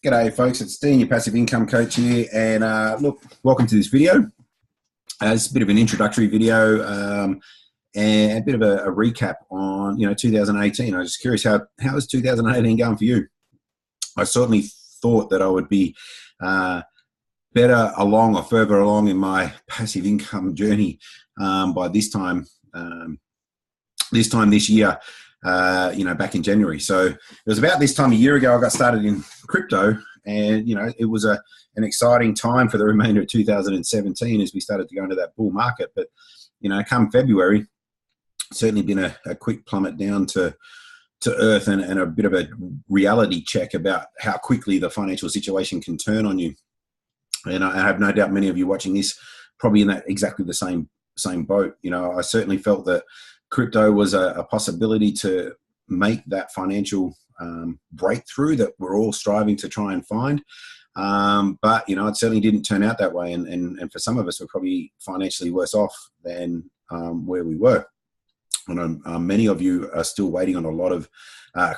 G'day folks, it's Dean, your passive income coach here, and look, welcome to this video. It's a bit of an introductory video and a bit of a recap on 2018. I was just curious, how is 2018 going for you? I certainly thought that I would be better along or further along in my passive income journey by this time this year. Back in January. So it was about this time a year ago I got started in crypto, and it was an exciting time for the remainder of 2017 as we started to go into that bull market. But come February, certainly been a quick plummet down to earth and a bit of a reality check about how quickly the financial situation can turn on you. And I have no doubt many of you watching this probably in that exactly the same boat. I certainly felt that crypto was a possibility to make that financial breakthrough that we're all striving to try and find. But it certainly didn't turn out that way. And for some of us, we're probably financially worse off than where we were. And many of you are still waiting on a lot of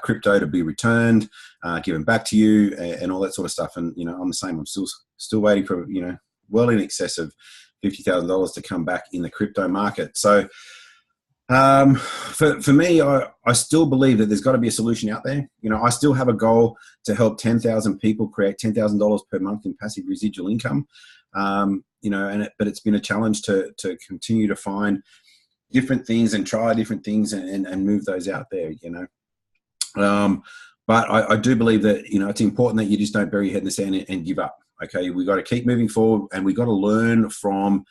crypto to be returned, given back to you, and all that sort of stuff. And, I'm the same. I'm still waiting for, well in excess of $50,000 to come back in the crypto market. So, for me, I still believe that there's got to be a solution out there. I still have a goal to help 10,000 people create $10,000 per month in passive residual income. But it's been a challenge to continue to find different things and try different things and move those out there, But I do believe that, it's important that you just don't bury your head in the sand and give up. Okay, we got to keep moving forward, and we got to learn from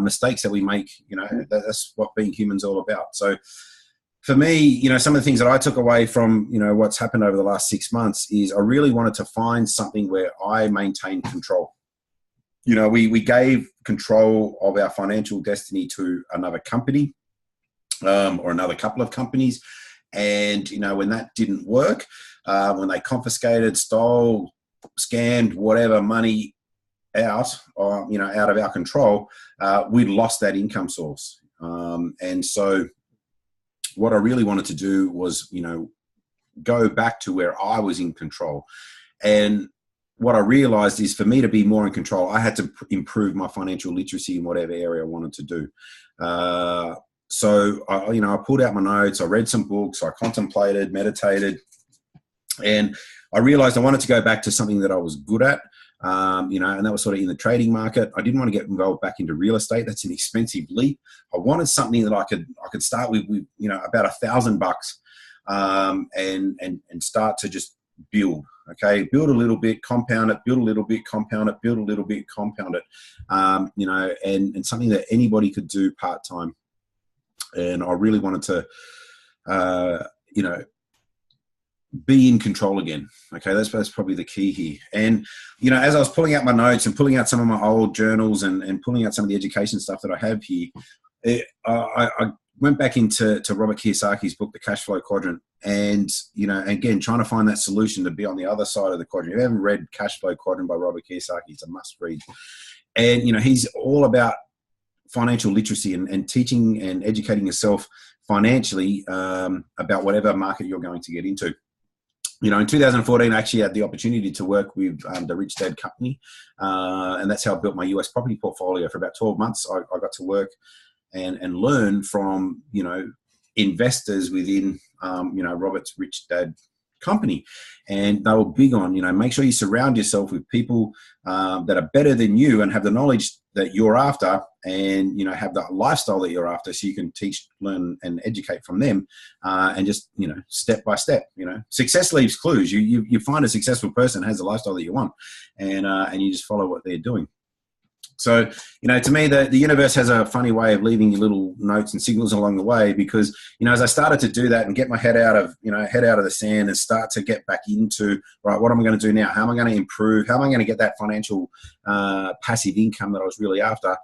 mistakes that we make. That's what being human's all about. So, for me, some of the things that I took away from what's happened over the last 6 months is I really wanted to find something where I maintained control. We gave control of our financial destiny to another company or another couple of companies, and when that didn't work, when they confiscated, stole, scammed whatever money out of our control, we'd lost that income source. And so what I really wanted to do was, go back to where I was in control. And what I realized is, for me to be more in control, I had to improve my financial literacy in whatever area I wanted to do. So I pulled out my notes, I read some books, I contemplated, meditated, and I realized I wanted to go back to something that I was good at, and that was sort of in the trading market. I didn't want to get involved back into real estate. That's an expensive leap. I wanted something that I could start with about $1,000, and start to just build. Okay, build a little bit, compound it, build a little bit, compound it, build a little bit, compound it. And something that anybody could do part time. And I really wanted to, be in control again. Okay, that's probably the key here. And as I was pulling out my notes and pulling out some of my old journals and pulling out some of the education stuff that I have here, I went back into Robert Kiyosaki's book, The Cash Flow Quadrant, and again trying to find that solution to be on the other side of the quadrant. If you haven't read Cash Flow Quadrant by Robert Kiyosaki, it's a must read. And he's all about financial literacy and teaching and educating yourself financially about whatever market you're going to get into. In 2014, I actually had the opportunity to work with the Rich Dad Company, and that's how I built my US property portfolio. For about 12 months, I got to work and learn from, investors within, Robert's Rich Dad Company. And they were big on, make sure you surround yourself with people that are better than you and have the knowledge that you're after, and have that lifestyle that you're after, so you can teach, learn, and educate from them, and just step by step. Success leaves clues. You find a successful person has the lifestyle that you want, and you just follow what they're doing. So, to me, the universe has a funny way of leaving you little notes and signals along the way, because, as I started to do that and get my head out of the sand and start to get back into, right, what am I going to do now? How am I going to improve? How am I going to get that financial passive income that I was really after?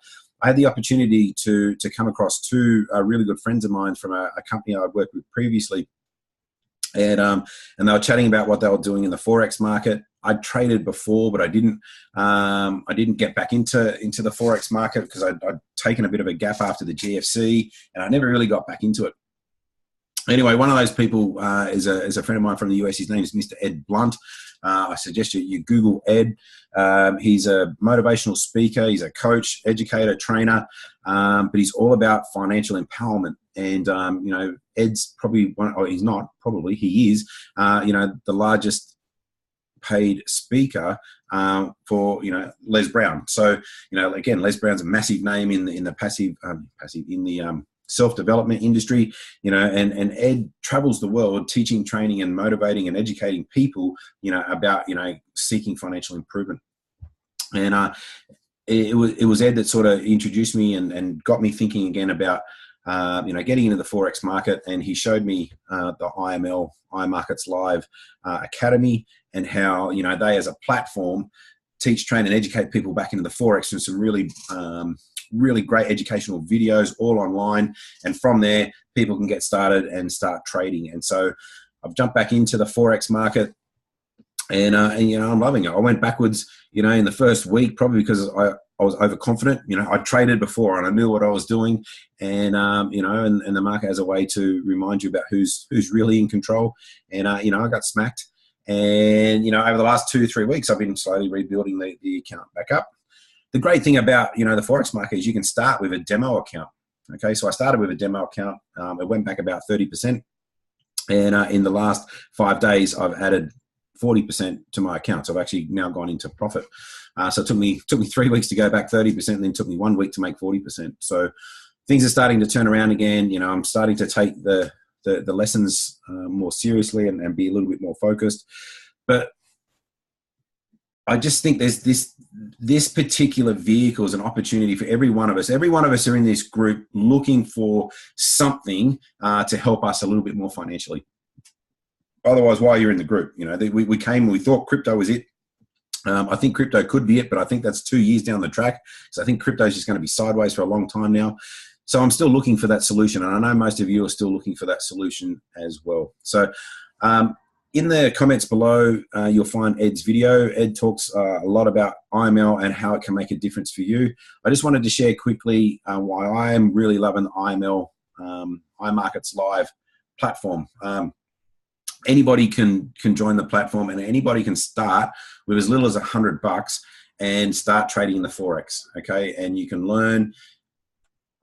I had the opportunity to come across two really good friends of mine from a company I'd worked with previously. And they were chatting about what they were doing in the forex market. I'd traded before, but I didn't get back into the forex market because I'd taken a bit of a gap after the GFC, and I never really got back into it. Anyway, one of those people is a friend of mine from the US. His name is Mr. Ed Blunt. I suggest you Google Ed. He's a motivational speaker. He's a coach, educator, trainer, but he's all about financial empowerment. And, Ed's probably he's not, probably, he is, the largest paid speaker for Les Brown. So again, Les Brown's a massive name in the self-development industry, and Ed travels the world teaching, training, and motivating and educating people, about seeking financial improvement. And it was Ed that sort of introduced me and got me thinking again about getting into the forex market. And he showed me the iMarkets Live Academy, and how they as a platform teach, train, and educate people back into the forex, and some really great educational videos all online. And from there, people can get started and start trading. And so I've jumped back into the forex market, and I'm loving it. I went backwards, in the first week, probably because I was overconfident. I traded before and I knew what I was doing, and and the market has a way to remind you about who's really in control. And I got smacked. And over the last 2-3 weeks, I've been slowly rebuilding the account back up. The great thing about the forex market is you can start with a demo account. Okay, so I started with a demo account. It went back about 30%, and in the last 5 days, I've added 40% to my account. So I've actually now gone into profit. So it took me 3 weeks to go back 30%, and then took me 1 week to make 40%. So things are starting to turn around again. I'm starting to take the lessons more seriously and be a little bit more focused. But I just think there's this particular vehicle is an opportunity for every one of us. Every one of us are in this group looking for something to help us a little bit more financially. Otherwise, why you're in the group? We came, we thought crypto was it. I think crypto could be it, but I think that's 2 years down the track. So I think crypto is just going to be sideways for a long time now. So I'm still looking for that solution, and I know most of you are still looking for that solution as well. So in the comments below, you'll find Ed's video. Ed talks a lot about IML and how it can make a difference for you. I just wanted to share quickly why I am really loving the IML iMarkets Live platform. Anybody can join the platform, and anybody can start with as little as $100 and start trading in the forex. Okay, and you can learn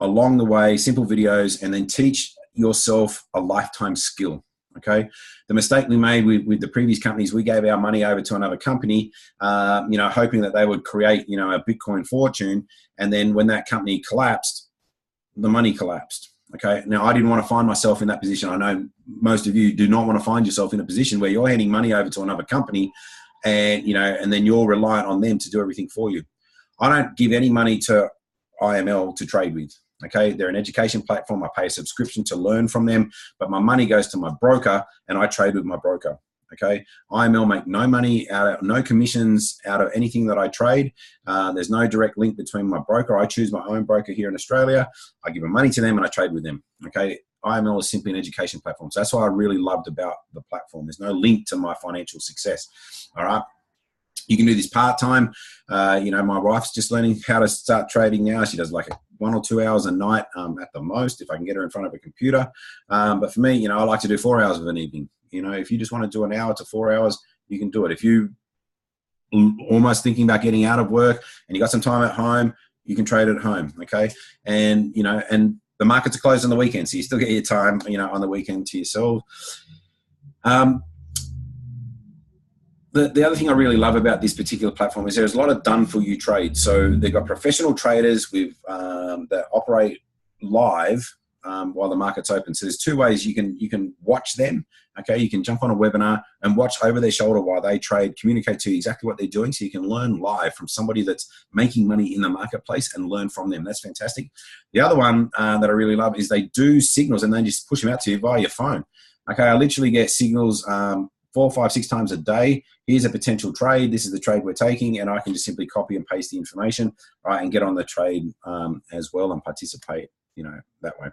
along the way, simple videos, and then teach yourself a lifetime skill. Okay, the mistake we made with the previous companies, we gave our money over to another company, hoping that they would create, a Bitcoin fortune, and then when that company collapsed, the money collapsed. Okay, now I didn't want to find myself in that position. I know most of you do not want to find yourself in a position where you're handing money over to another company, and and then you're reliant on them to do everything for you. I don't give any money to IML to trade with. Okay, they're an education platform. I pay a subscription to learn from them, but my money goes to my broker, and I trade with my broker. Okay, IML make no money no commissions out of anything that I trade. There's no direct link between my broker. I choose my own broker here in Australia. I give them money to them, and I trade with them. Okay, IML is simply an education platform. So that's what I really loved about the platform. There's no link to my financial success. All right. You can do this part-time. My wife's just learning how to start trading now. She does like 1 or 2 hours a night at the most, if I can get her in front of a computer. But for me, I like to do 4 hours of an evening. If you just want to do an hour to 4 hours, you can do it. If you almost thinking about getting out of work and you got some time at home, you can trade at home. Okay. And, and the markets are closed on the weekend, so you still get your time, on the weekend to yourself. The other thing I really love about this particular platform is there's a lot of done-for-you trades. So they've got professional traders with that operate live while the market's open. So there's 2 ways you can watch them. Okay, you can jump on a webinar and watch over their shoulder while they trade, communicate to you exactly what they're doing, so you can learn live from somebody that's making money in the marketplace and learn from them. That's fantastic. The other one that I really love is they do signals, and they just push them out to you via your phone. Okay, I literally get signals 4, 5, 6 times a day. Here's a potential trade. This is the trade we're taking, and I can just simply copy and paste the information, right, and get on the trade as well and participate, that way.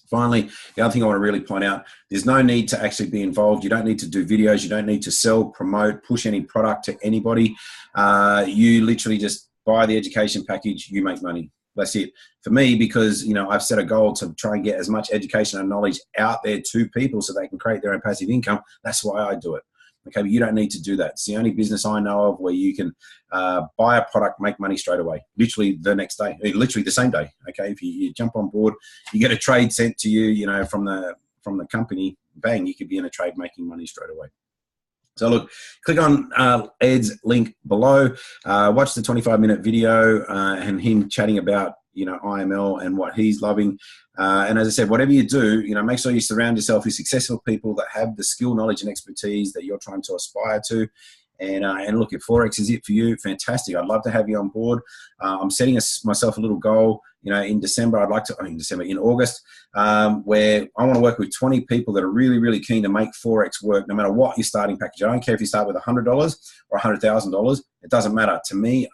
Finally, the other thing I want to really point out, there's no need to actually be involved. You don't need to do videos. You don't need to sell, promote, push any product to anybody. You literally just buy the education package, you make money. That's it. For me, because, I've set a goal to try and get as much education and knowledge out there to people so they can create their own passive income. That's why I do it. Okay, but you don't need to do that. It's the only business I know of where you can buy a product, make money straight away, literally the next day, literally the same day. Okay, if you jump on board, you get a trade sent to you, you know, from the company, bang, you could be in a trade making money straight away. So look, click on Ed's link below, watch the 25-minute video and him chatting about, you know, IML and what he's loving. And as I said, whatever you do, you know, make sure you surround yourself with successful people that have the skill, knowledge, and expertise that you're trying to aspire to. And look, if Forex is it for you, fantastic. I'd love to have you on board. I'm setting myself a little goal, you know, in December. I'd like to, in August, where I want to work with 20 people that are really, really keen to make Forex work, no matter what your starting package. I don't care if you start with $100 or $100,000. It doesn't matter. To me,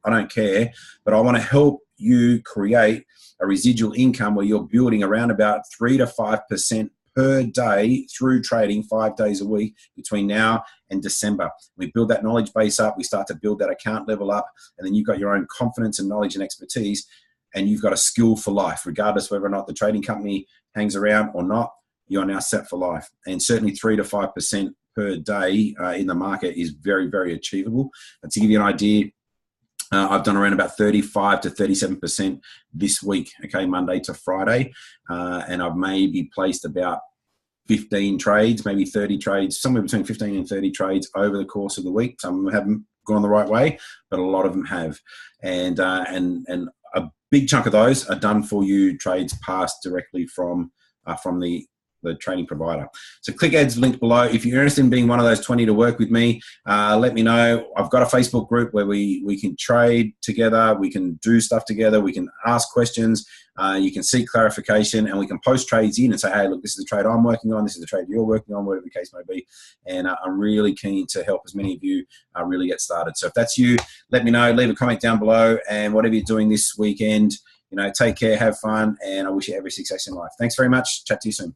I don't care, but I want to help you create a residual income where you're building around about 3 to 5% per day through trading 5 days a week between now and December. We build that knowledge base up, we start to build that account level up, and then you've got your own confidence and knowledge and expertise, and you've got a skill for life, regardless whether or not the trading company hangs around or not. You are now set for life. And certainly 3 to 5% per day in the market is very, very achievable. And to give you an idea, I've done around about 35 to 37% this week, okay, Monday to Friday. And I've maybe placed about 15 trades, maybe 30 trades, somewhere between 15 and 30 trades over the course of the week. Some of them haven't gone the right way, but a lot of them have. And a big chunk of those are done for you trades passed directly from the training provider. So click Ed's link below. If you're interested in being one of those 20 to work with me, let me know. I've got a Facebook group where we can trade together, we can do stuff together, we can ask questions, you can seek clarification, and we can post trades in and say, hey, look, this is the trade I'm working on, this is the trade you're working on, whatever the case may be. And I'm really keen to help as many of you really get started. So if that's you, let me know, leave a comment down below, and whatever you're doing this weekend, you know, take care, have fun, and I wish you every success in life. Thanks very much. Chat to you soon.